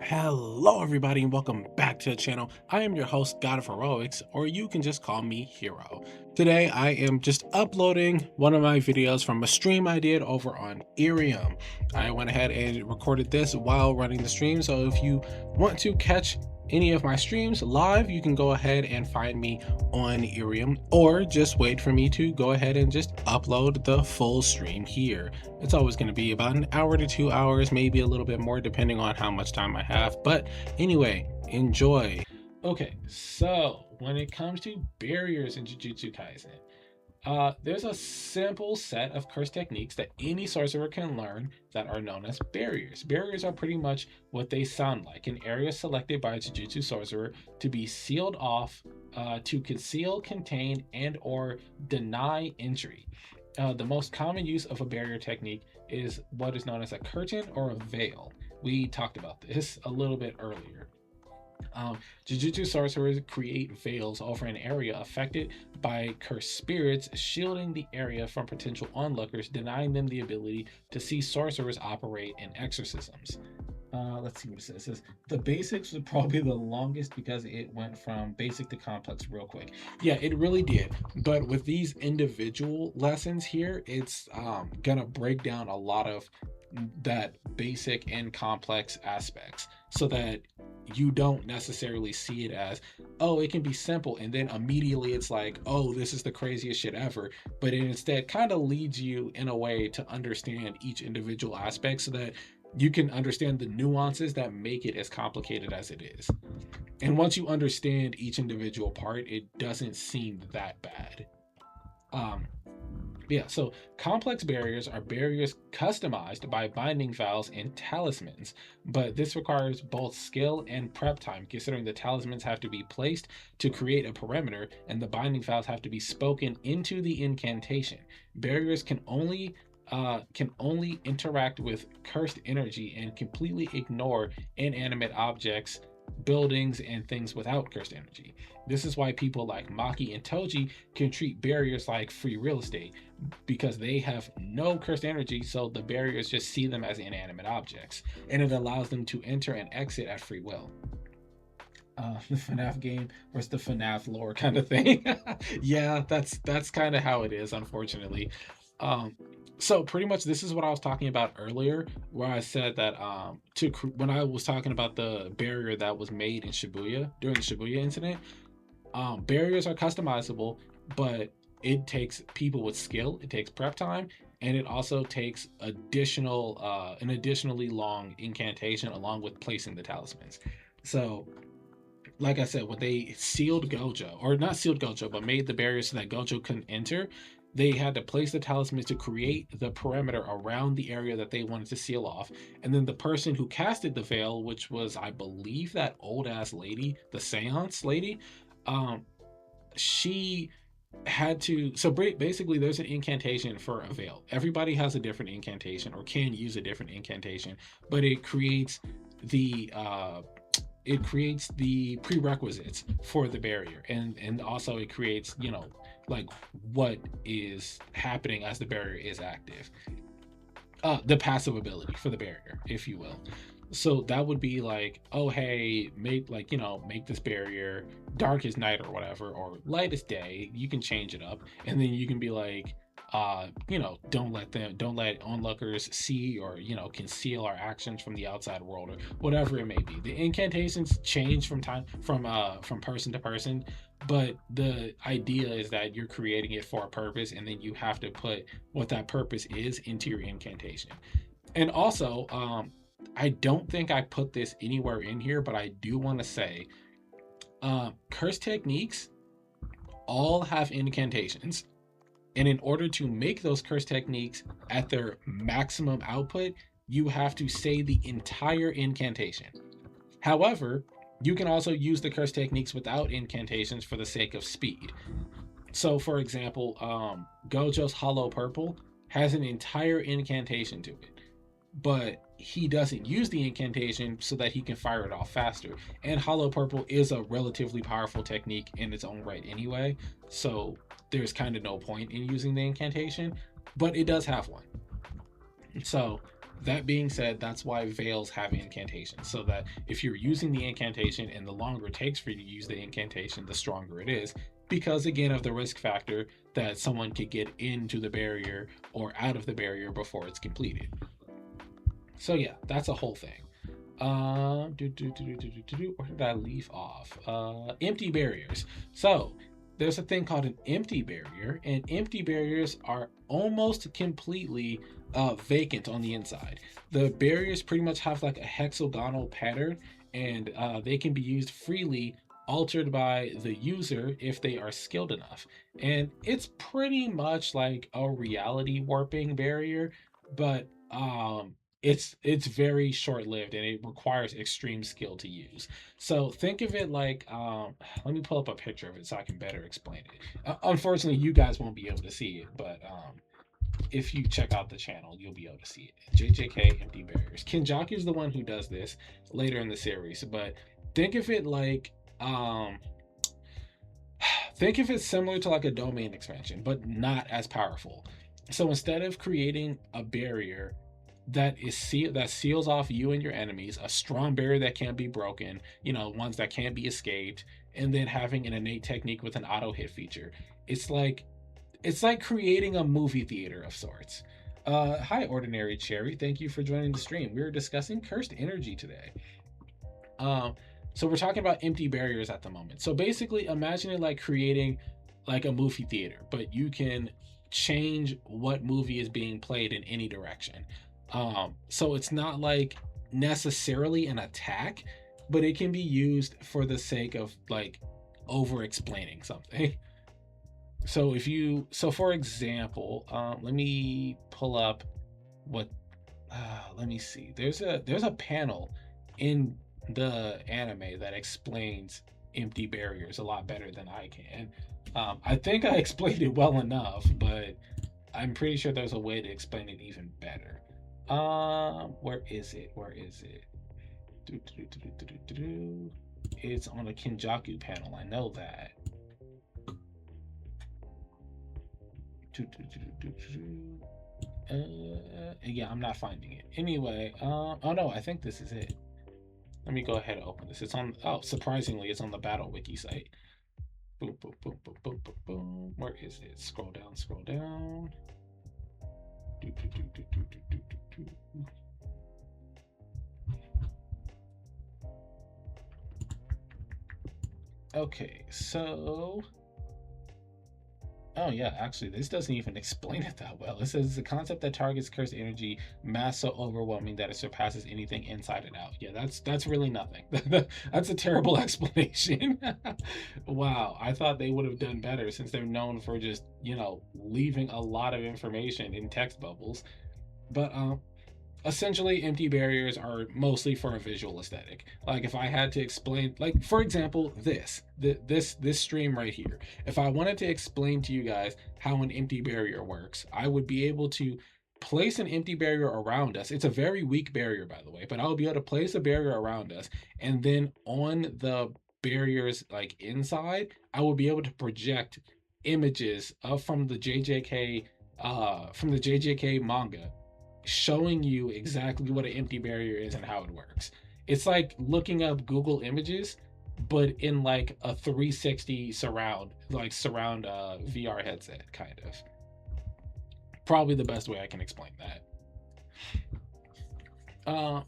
Hello, everybody, and welcome back to the channel. I am your host, God of Heroics, or you can just call me Hero. Today, I am just uploading one of my videos from a stream I did over on IRIAM. I went ahead and recorded this while running the stream, so if you want to catch any of my streams live, you can go ahead and find me on IRIAM, or just wait for me to go ahead and just upload the full stream here. It's always going to be about an hour to 2 hours, maybe a little bit more, depending on how much time I have. But anyway, enjoy. Okay, so when it comes to barriers in Jujutsu Kaisen, there's a simple set of curse techniques that any sorcerer can learn that are known as barriers. Barriers are pretty much what they sound like: an area selected by a Jujutsu sorcerer to be sealed off, to conceal, contain, and/or deny entry. The most common use of a barrier technique is what is known as a curtain or a veil. We talked about this a little bit earlier. Jujutsu sorcerers create veils over an area affected by cursed spirits, shielding the area from potential onlookers, denying them the ability to see sorcerers operate in exorcisms. Let's see what it says. It says the basics was probably the longest because it went from basic to complex real quick. Yeah, it really did. But with these individual lessons here, it's gonna break down a lot of that basic and complex aspects so that you don't necessarily see it as, oh, it can be simple, and then immediately it's like, oh, this is the craziest shit ever. But it instead kind of leads you in a way to understand each individual aspect so that you can understand the nuances that make it as complicated as it is. And once you understand each individual part, it doesn't seem that bad. Um, yeah, so complex barriers are barriers customized by binding vows and talismans, but this requires both skill and prep time, considering the talismans have to be placed to create a perimeter and the binding vows have to be spoken into the incantation. Barriers can only interact with cursed energy and completely ignore inanimate objects, buildings, and things without cursed energy. This is why people like Maki and Toji can treat barriers like free real estate because they have no cursed energy, so the barriers just see them as inanimate objects, and it allows them to enter and exit at free will. The FNAF game versus the FNAF lore kind of thing. Yeah, that's kind of how it is, unfortunately. Um, so pretty much this is what I was talking about earlier, where I said that when I was talking about the barrier that was made in Shibuya during the Shibuya incident, barriers are customizable, but it takes people with skill, it takes prep time, and it also takes an additionally long incantation along with placing the talismans. So like I said, when they sealed Gojo, or not sealed Gojo, but made the barrier so that Gojo couldn't enter, they had to place the talismans to create the perimeter around the area that they wanted to seal off. And then the person who casted the veil, which was, I believe, that old ass lady, the seance lady, um, she had to. So basically, there's an incantation for a veil. Everybody has a different incantation or can use a different incantation, but it creates the prerequisites for the barrier, and also it creates, like, what is happening as the barrier is active, the passive ability for the barrier, if you will. So that would be like, oh hey, make this barrier dark as night or whatever, or light as day. You can change it up, and then you can be like, don't let onlookers see or conceal our actions from the outside world, or whatever it may be. The incantations change from person to person, but the idea is that you're creating it for a purpose, and then you have to put what that purpose is into your incantation. And also, I don't think I put this anywhere in here, but I do want to say, curse techniques all have incantations. And in order to make those curse techniques at their maximum output, you have to say the entire incantation. However, you can also use the curse techniques without incantations for the sake of speed. So, for example, Gojo's Hollow Purple has an entire incantation to it, but he doesn't use the incantation so that he can fire it off faster. And Hollow Purple is a relatively powerful technique in its own right anyway, so there's kind of no point in using the incantation, but it does have one. So That being said, that's why veils have incantations, so that if you're using the incantation and the longer it takes for you to use the incantation, the stronger it is, because again of the risk factor that someone could get into the barrier or out of the barrier before it's completed. So yeah, that's a whole thing. Where did I leave off? Empty barriers. So there's a thing called an empty barrier, and empty barriers are almost completely vacant on the inside. The barriers pretty much have like a hexagonal pattern, and they can be used freely, altered by the user if they are skilled enough. And it's pretty much like a reality warping barrier, but it's very short-lived and it requires extreme skill to use. So think of it like let me pull up a picture of it so I can better explain it. Unfortunately, you guys won't be able to see it, but if you check out the channel, you'll be able to see it. JJK empty barriers. Kenjaku is the one who does this later in the series, but think of it like think of it similar to like a domain expansion, but not as powerful. So instead of creating a barrier that seals off you and your enemies, a strong barrier that can't be broken, ones that can't be escaped, and then having an innate technique with an auto hit feature. It's like creating a movie theater of sorts. Hi, Ordinary Cherry. Thank you for joining the stream. We were discussing cursed energy today. So we're talking about empty barriers at the moment. So basically, imagine it like creating like a movie theater, but you can change what movie is being played in any direction. So it's not like necessarily an attack, but it can be used for the sake of like over explaining something. So for example, let me pull up what, let me see. There's a panel in the anime that explains empty barriers a lot better than I can. I think I explained it well enough, but I'm pretty sure there's a way to explain it even better. Where is it? It's on a Kenjaku panel. I know that. Yeah, I'm not finding it. Anyway, oh no, I think this is it. Let me go ahead and open this. It's on, oh, surprisingly, it's on the Battle Wiki site. Boom, boom, boom, boom, boom, boom, boom. Where is it? Scroll down, scroll down. Okay, so oh yeah, actually this doesn't even explain it that well. It says the concept that targets cursed energy mass so overwhelming that it surpasses anything inside and out. Yeah, that's really nothing. That's a terrible explanation. Wow, I thought they would have done better since they're known for just, leaving a lot of information in text bubbles. But essentially empty barriers are mostly for a visual aesthetic. Like if I had to explain, like for example, this stream right here, if I wanted to explain to you guys how an empty barrier works, I would be able to place an empty barrier around us. It's a very weak barrier, by the way, but I'll be able to place a barrier around us, and then on the barriers like inside, I will be able to project images from the JJK manga, showing you exactly what an empty barrier is and how it works. It's like looking up Google Images, but in like a 360 surround VR headset, kind of. Probably the best way I can explain that.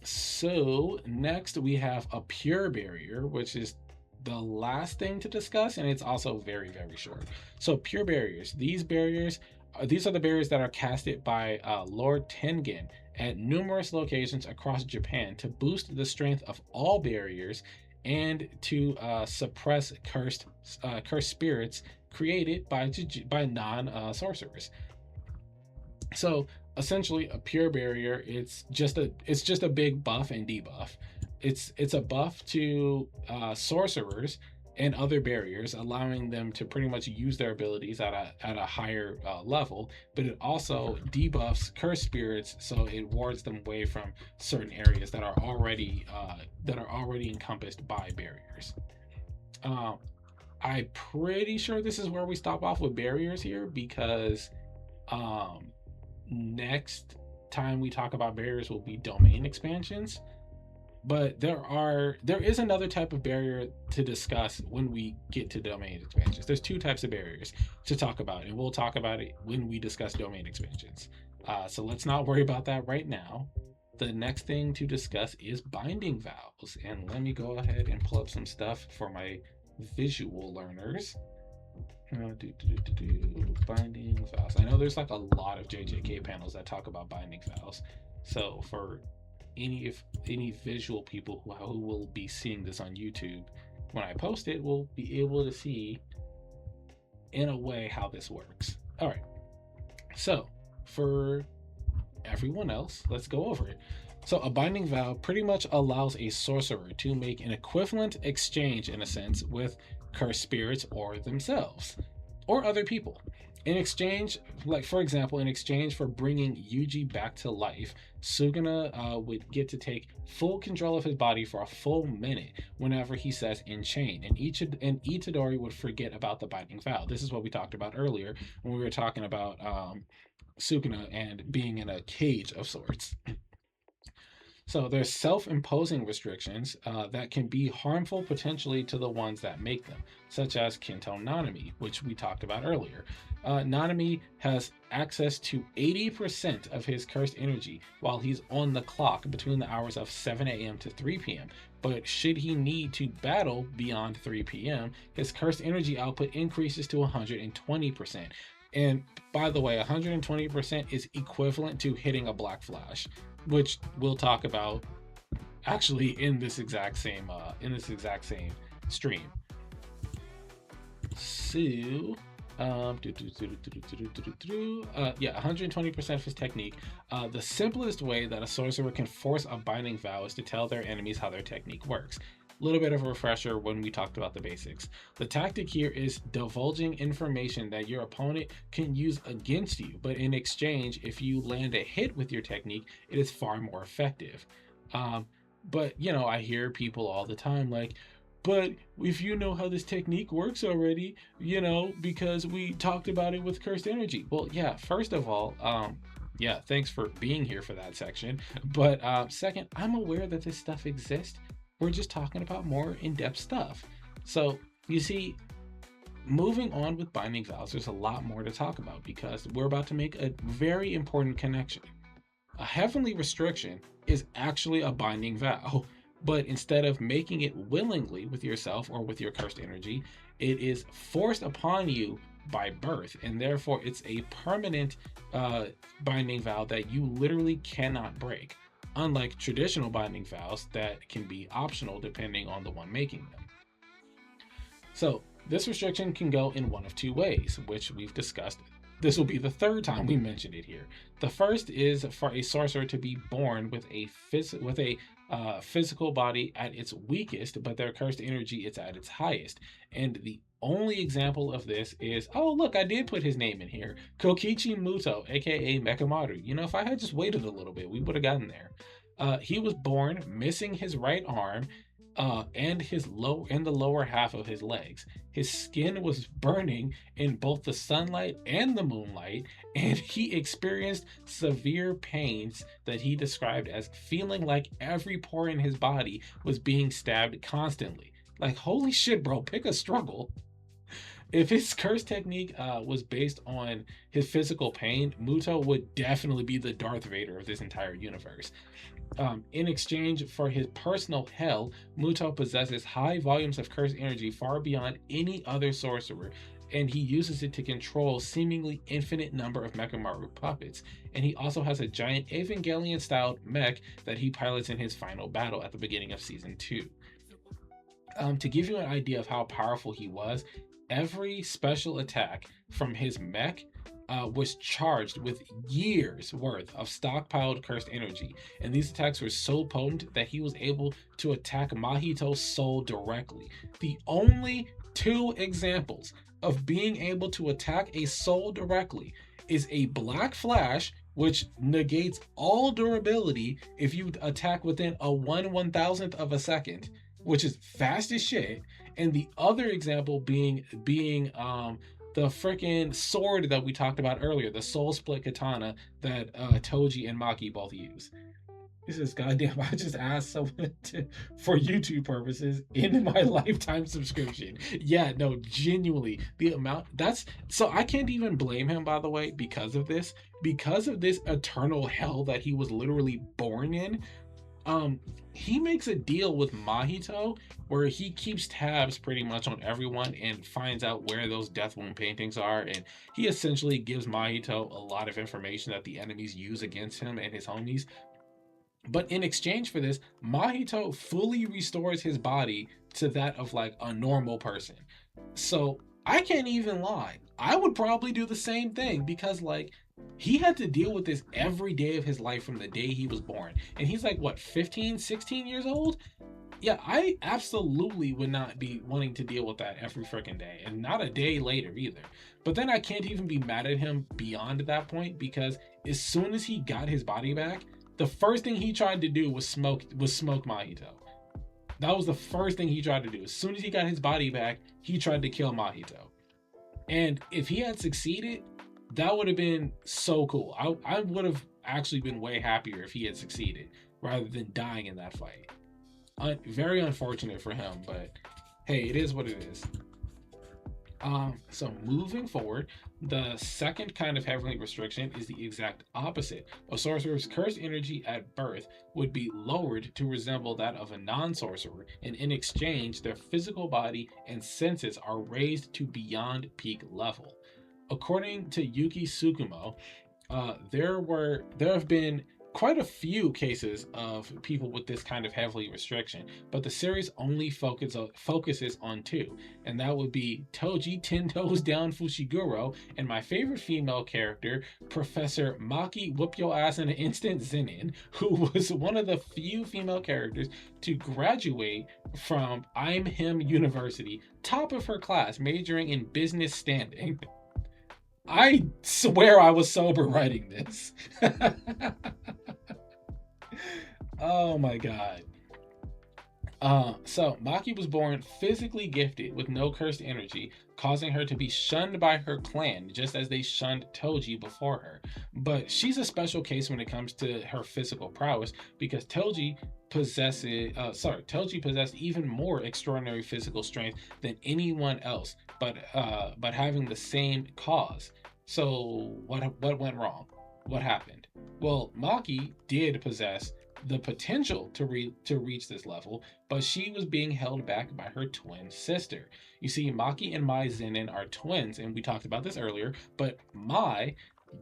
So next we have a pure barrier, which is the last thing to discuss, and it's also very, very short. So pure barriers. These are the barriers that are casted by Lord Tengen at numerous locations across Japan to boost the strength of all barriers and to suppress cursed spirits created by non-sorcerers. So essentially, a pure barrier, it's just a big buff and debuff. It's a buff to sorcerers and other barriers, allowing them to pretty much use their abilities at a higher level, but it also debuffs cursed spirits, so it wards them away from certain areas that are already encompassed by barriers. I'm pretty sure this is where we stop off with barriers here, because next time we talk about barriers will be domain expansions. But there is another type of barrier to discuss when we get to domain expansions. There's two types of barriers to talk about, and we'll talk about it when we discuss domain expansions. So let's not worry about that right now. The next thing to discuss is binding vows, and let me go ahead and pull up some stuff for my visual learners. Binding vows. I know there's like a lot of JJK panels that talk about binding vows. So for any visual people who will be seeing this on YouTube, when I post it, will be able to see in a way how this works. All right. So for everyone else, let's go over it. So a binding vow pretty much allows a sorcerer to make an equivalent exchange, in a sense, with cursed spirits or themselves or other people. In exchange, like for example, in exchange for bringing Yuji back to life, Suguna would get to take full control of his body for a full minute whenever he says in chain, and Itadori would forget about the binding vow. This is what we talked about earlier when we were talking about Suguna and being in a cage of sorts. So there's self-imposing restrictions that can be harmful potentially to the ones that make them, such as Kinto Nanami, which we talked about earlier. Nanami has access to 80% of his cursed energy while he's on the clock between the hours of 7 a.m. to 3 p.m. But should he need to battle beyond 3 p.m., his cursed energy output increases to 120%. And by the way, 120% is equivalent to hitting a black flash, which we'll talk about actually in this exact same stream. So yeah, 120% of his technique. The simplest way that a sorcerer can force a binding vow is to tell their enemies how their technique works. A little bit of a refresher when we talked about the basics. The tactic here is divulging information that your opponent can use against you, but in exchange, if you land a hit with your technique, it is far more effective. But you know, I hear people all the time like, but if you know how this technique works already, you know, because we talked about it with cursed energy. Well, yeah, first of all, yeah, thanks for being here for that section. But second, I'm aware that this stuff exists. We're just talking about more in-depth stuff. So you see, moving on with binding vows, there's a lot more to talk about because we're about to make a very important connection. A heavenly restriction is actually a binding vow, but instead of making it willingly with yourself or with your cursed energy, it is forced upon you by birth, and therefore it's a permanent binding vow that you literally cannot break, unlike traditional binding vows that can be optional depending on the one making them. So this restriction can go in one of two ways, which we've discussed. This will be the third time we mentioned it here. The first is for a sorcerer to be born with a physical body at its weakest, but their cursed energy is at its highest. And the only example of this is, oh look, I did put his name in here, Kokichi Muto, aka Mekamaru. You know, if I had just waited a little bit, we would have gotten there. He was born missing his right arm and the lower half of his legs. His skin was burning in both the sunlight and the moonlight, and he experienced severe pains that he described as feeling like every pore in his body was being stabbed constantly. Like, holy shit, bro, pick a struggle. If his curse technique was based on his physical pain, Muto would definitely be the Darth Vader of this entire universe. In exchange for his personal hell, Muto possesses high volumes of cursed energy far beyond any other sorcerer, and he uses it to control seemingly infinite number of Mekamaru puppets. And he also has a giant Evangelion-styled mech that he pilots in his final battle at the beginning of Season 2. To give you an idea of how powerful he was, every special attack from his mech was charged with years worth of stockpiled cursed energy, and these attacks were so potent that he was able to attack Mahito's soul directly. The only two examples of being able to attack a soul directly is a black flash, which negates all durability if you attack within a 1/1000th of a second, which is fast as shit, and the other example being the freaking sword that we talked about earlier, the soul split katana that Toji and Maki both use. This is goddamn. I just asked someone for YouTube purposes in my lifetime subscription. Yeah, no, genuinely, the amount that's so I can't even blame him, by the way, because of this eternal hell that he was literally born in. um he makes a deal with Mahito where he keeps tabs pretty much on everyone and finds out where those death wound paintings are, and he essentially gives Mahito a lot of information that the enemies use against him and his homies. But in exchange for this, Mahito fully restores his body to that of like a normal person. So I can't even lie. I would probably do the same thing because like he had to deal with this every day of his life from the day he was born. And he's like what, 15, 16 years old? Yeah, I absolutely would not be wanting to deal with that every freaking day, and not a day later either. But then I can't even be mad at him beyond that point because as soon as he got his body back, the first thing he tried to do was smoke Mahito. That was the first thing he tried to do. As soon as he got his body back, he tried to kill Mahito. And if he had succeeded, that would have been so cool. I would have actually been way happier if he had succeeded rather than dying in that fight. Very unfortunate for him, but hey, it is what it is. So moving forward, the second kind of heavenly restriction is the exact opposite. A sorcerer's cursed energy at birth would be lowered to resemble that of a non-sorcerer, and in exchange, their physical body and senses are raised to beyond peak level. According to Yuki Tsukumo, there have been quite a few cases of people with this kind of heavily restriction, but the series only focuses on two, and that would be Toji 10 Toes Down Fushiguro and my favorite female character, Professor Maki Whoop Your Ass in an Instant Zenin, who was one of the few female characters to graduate from I'm Him University, top of her class, majoring in business standing. I swear I was sober writing this. Oh my god. So Maki was born physically gifted with no cursed energy, causing her to be shunned by her clan, just as they shunned Toji before her. But she's a special case when it comes to her physical prowess because Toji possessed even more extraordinary physical strength than anyone else, but having the same cause. So what went wrong? What happened? Well, Maki did possess the potential to reach this level, but she was being held back by her twin sister. You see, Maki and Mai Zenin are twins, and we talked about this earlier, but Mai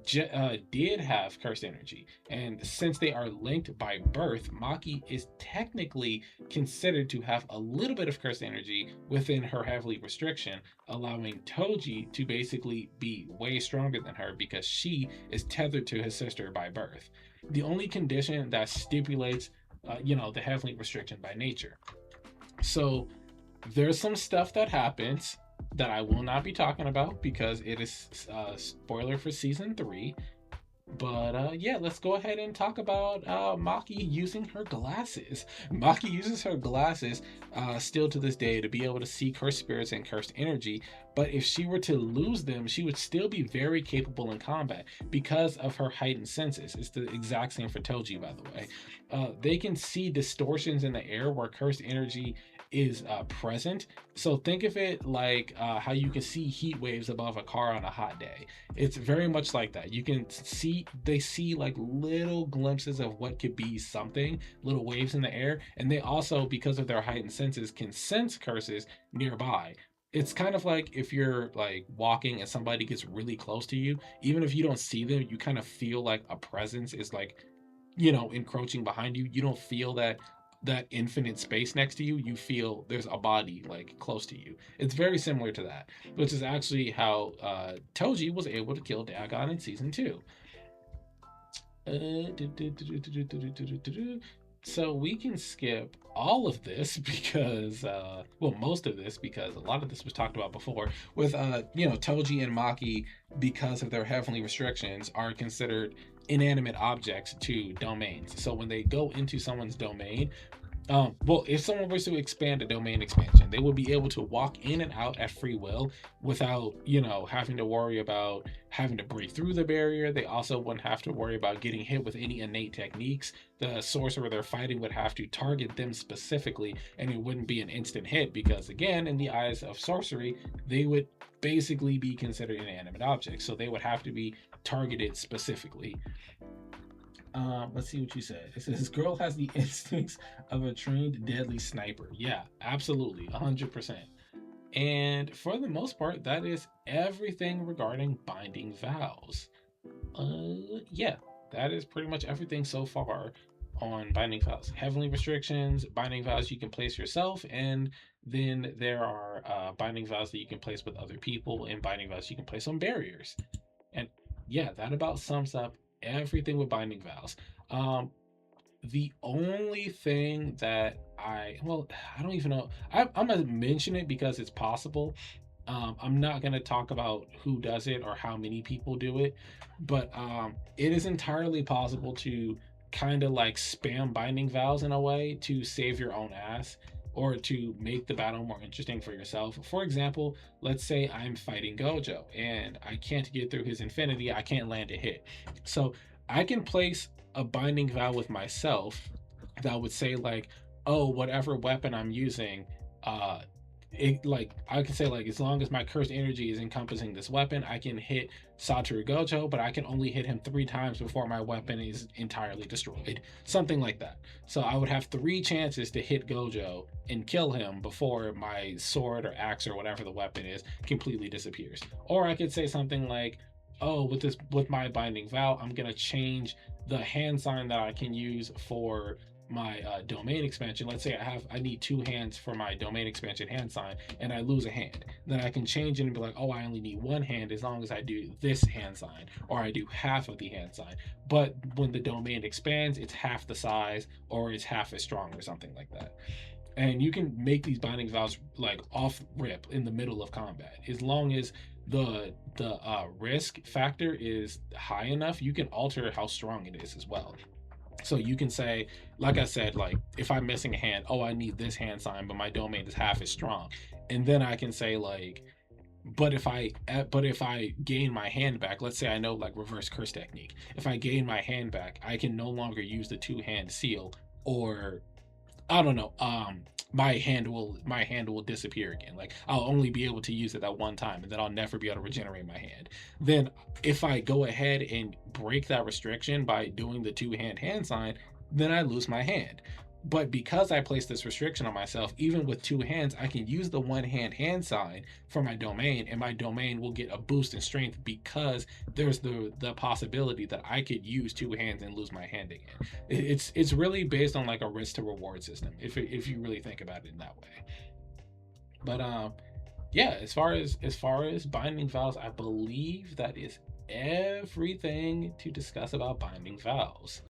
did have cursed energy, and since they are linked by birth, Maki is technically considered to have a little bit of cursed energy within her heavily restriction, allowing Toji to basically be way stronger than her because she is tethered to his sister by birth. The only condition that stipulates the heavenly restriction by nature. So there's some stuff that happens that I will not be talking about because it is spoiler for season 3. But yeah, let's go ahead and talk about Maki using her glasses. Maki uses her glasses still to this day to be able to see cursed spirits and cursed energy. But if she were to lose them, she would still be very capable in combat because of her heightened senses. It's the exact same for Toji, by the way. They can see distortions in the air where cursed energy is present. So think of it like how you can see heat waves above a car on a hot day. It's very much like that. You can see, they see like little glimpses of what could be something, little waves in the air, and they also, because of their heightened senses, can sense curses nearby. It's kind of like if you're like walking and somebody gets really close to you, even if you don't see them, you kind of feel like a presence is like, encroaching behind you. You don't feel that infinite space next to you. You feel there's a body like close to you. It's very similar to that, which is actually how Toji was able to kill Dagon in season 2. So we can skip all of this because most of this, because a lot of this was talked about before with Toji and Maki, because of their heavenly restrictions, are considered inanimate objects to domains. So when they go into someone's domain, Well, if someone was to expand a domain expansion, they would be able to walk in and out at free will without, having to worry about having to break through the barrier. They also wouldn't have to worry about getting hit with any innate techniques. The sorcerer they're fighting would have to target them specifically, and it wouldn't be an instant hit because, again, in the eyes of sorcery, they would basically be considered inanimate objects. So they would have to be targeted specifically. Let's see what you said. It says this girl has the instincts of a trained deadly sniper. Yeah, absolutely, 100%. And for the most part, that is everything regarding binding vows. Yeah, that is pretty much everything so far on binding vows. Heavenly restrictions, binding vows you can place yourself, and then there are binding vows that you can place with other people, and binding vows you can place on barriers. And yeah, that about sums up everything with binding vows. Um, the only thing that I don't even know. I'm gonna mention it because it's possible. I'm not gonna talk about who does it or how many people do it, but it is entirely possible to kind of like spam binding vows in a way to save your own ass or to make the battle more interesting for yourself. For example, let's say I'm fighting Gojo and I can't get through his infinity, I can't land a hit. So I can place a binding vow with myself that would say like, oh, whatever weapon I'm using, uh it like I can say like as long as my cursed energy is encompassing this weapon, I can hit Satoru Gojo, but I can only hit him 3 times before my weapon is entirely destroyed. Something like that. So I would have 3 chances to hit Gojo and kill him before my sword or axe or whatever the weapon is completely disappears. Or I could say something like, oh, with my binding vow, I'm gonna change the hand sign that I can use for my domain expansion. Let's say I need 2 hands for my domain expansion hand sign, and I lose a hand. Then I can change it and be like, oh, I only need 1 hand as long as I do this hand sign, or I do half of the hand sign. But when the domain expands, it's half the size, or it's half as strong, or something like that. And you can make these binding vows like off rip in the middle of combat, as long as the risk factor is high enough. You can alter how strong it is as well. So you can say, like I said, like if I'm missing a hand, oh, I need this hand sign, but my domain is half as strong. And then I can say like, but if I gain my hand back, let's say I know like reverse curse technique. If I gain my hand back, I can no longer use the 2 hand seal, or I don't know. My hand will disappear again. Like I'll only be able to use it that one time, and then I'll never be able to regenerate my hand. Then if I go ahead and break that restriction by doing the 2 hand sign, then I lose my hand. But because I placed this restriction on myself, even with 2 hands, I can use the 1 hand sign for my domain, and my domain will get a boost in strength because there's the possibility that I could use 2 hands and lose my hand again. It's really based on like a risk to reward system if you really think about it in that way. But yeah, as far as binding vows, I believe that is everything to discuss about binding vows.